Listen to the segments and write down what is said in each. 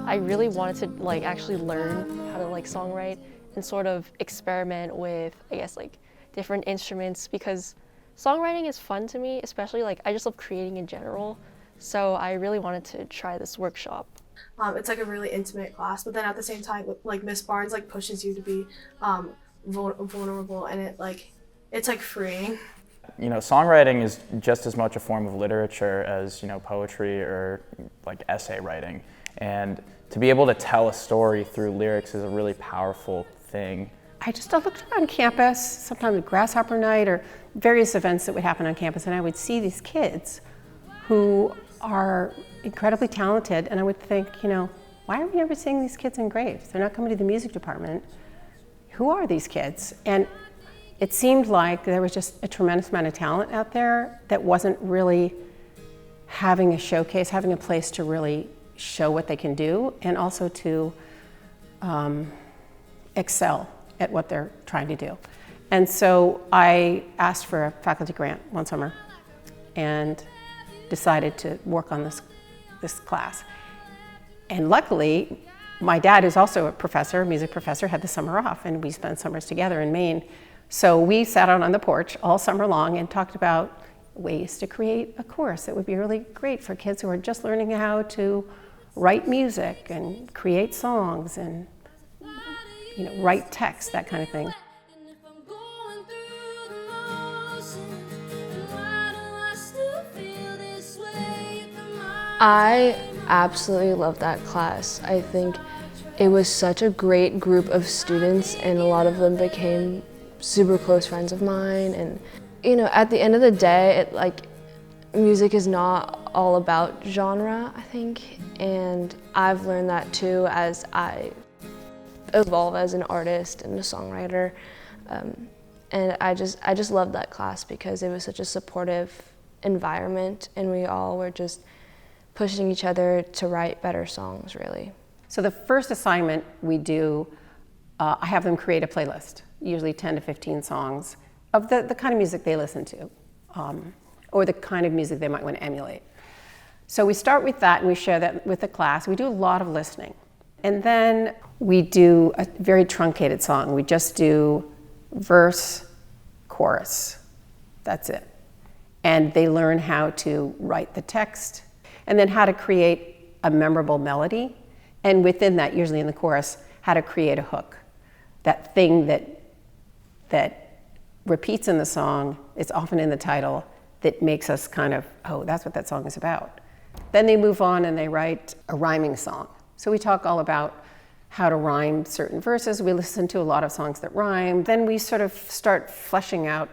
I really wanted to like actually learn how to like songwrite and sort of experiment with, I guess, like different instruments, because songwriting is fun to me, especially like I just love creating in general. So I really wanted to try this workshop. It's like a really intimate class, but then at the same time, like Miss Barnes like pushes you to be vulnerable, and it's like freeing. You know, songwriting is just as much a form of literature as, you know, poetry or like essay writing. And to be able to tell a story through lyrics is a really powerful thing. I looked around campus, sometimes Grasshopper Night or various events that would happen on campus, and I would see these kids who are incredibly talented, and I would think, you know, why are we never seeing these kids in Graves? They're not coming to the music department. Who are these kids? And it seemed like there was just a tremendous amount of talent out there that wasn't really having a showcase, having a place to really show what they can do, and also to excel at what they're trying to do. And so I asked for a faculty grant one summer and decided to work on this class. And luckily, my dad, who's also a professor, music professor, had the summer off, and we spent summers together in Maine. So we sat out on the porch all summer long and talked about ways to create a course that would be really great for kids who are just learning how to write music and create songs and, you know, write text, that kind of thing. I absolutely loved that class. I think it was such a great group of students, and a lot of them became super close friends of mine. And you know, at the end of the day, music is not all about genre, I think, and I've learned that too as I evolve as an artist and a songwriter. And I just loved that class because it was such a supportive environment, and we all were just pushing each other to write better songs, really. So the first assignment we do, I have them create a playlist, usually 10 to 15 songs of the kind of music they listen to, or the kind of music they might want to emulate. So we start with that and we share that with the class. We do a lot of listening. And then we do a very truncated song. We just do verse, chorus, that's it. And they learn how to write the text, and then how to create a memorable melody. And within that, usually in the chorus, how to create a hook. That thing that repeats in the song, it's often in the title, that makes us kind of, oh, that's what that song is about. Then they move on and they write a rhyming song. So we talk all about how to rhyme certain verses. We listen to a lot of songs that rhyme. Then we sort of start fleshing out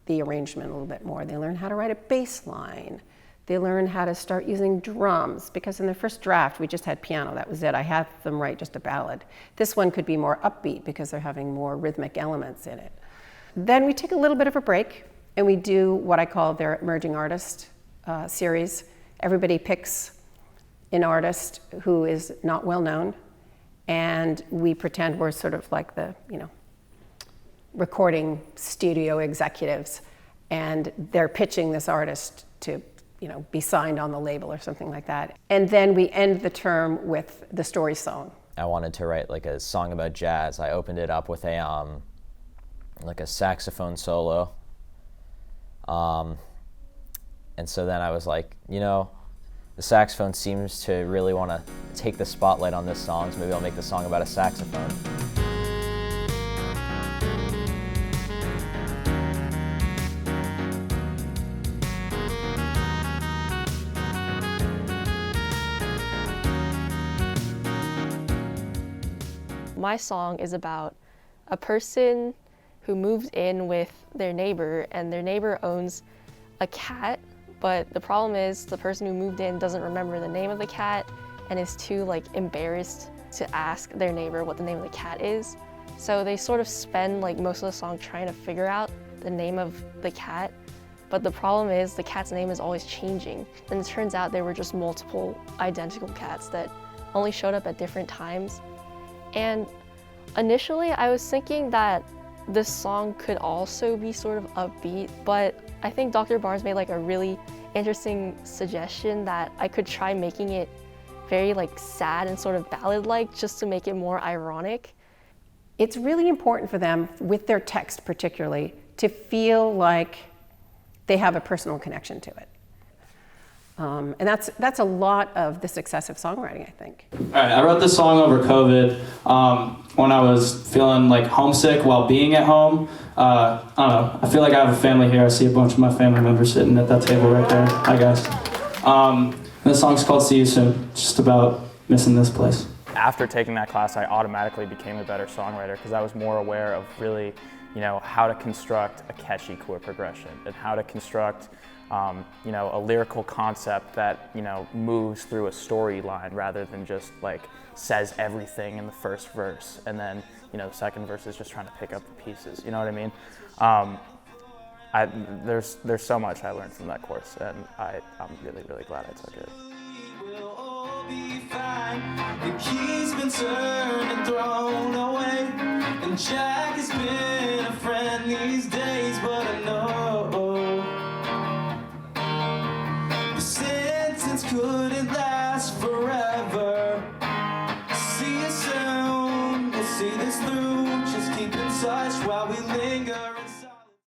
the arrangement a little bit more. They learn how to write a bass line. They learn how to start using drums, because in the first draft we just had piano, that was it. I had them write just a ballad. This one could be more upbeat because they're having more rhythmic elements in it. Then we take a little bit of a break and we do what I call their emerging artist series. Everybody picks an artist who is not well known, and we pretend we're sort of like the, you know, recording studio executives, and they're pitching this artist to, you know, be signed on the label or something like that. And then we end the term with the story song. I wanted to write like a song about jazz. I opened it up with a like a saxophone solo. And so then I was like, you know, the saxophone seems to really want to take the spotlight on this song, so maybe I'll make the song about a saxophone. My song is about a person who moved in with their neighbor, and their neighbor owns a cat, but the problem is the person who moved in doesn't remember the name of the cat and is too embarrassed to ask their neighbor what the name of the cat is. So they sort of spend most of the song trying to figure out the name of the cat, but the problem is the cat's name is always changing. And it turns out there were just multiple identical cats that only showed up at different times. And initially I was thinking that this song could also be sort of upbeat, but I think Dr. Barnes made a really interesting suggestion that I could try making it very like sad and sort of ballad-like just to make it more ironic. It's really important for them, with their text particularly, to feel like they have a personal connection to it. And that's a lot of the success of songwriting, I think. All right, I wrote this song over COVID when I was feeling like homesick while being at home. I don't know, I feel like I have a family here. I see a bunch of my family members sitting at that table right there. Hi guys. This song's called See You Soon, just about missing this place. After taking that class, I automatically became a better songwriter because I was more aware of really, how to construct a catchy chord progression and how to construct a lyrical concept that, moves through a storyline rather than just like says everything in the first verse and then, the second verse is just trying to pick up the pieces. You know what I mean? There's so much I learned from that course, and I'm really, really glad I took it. We'll all be fine. The key's been turned and thrown away, and Jack has been a friend these days, but I know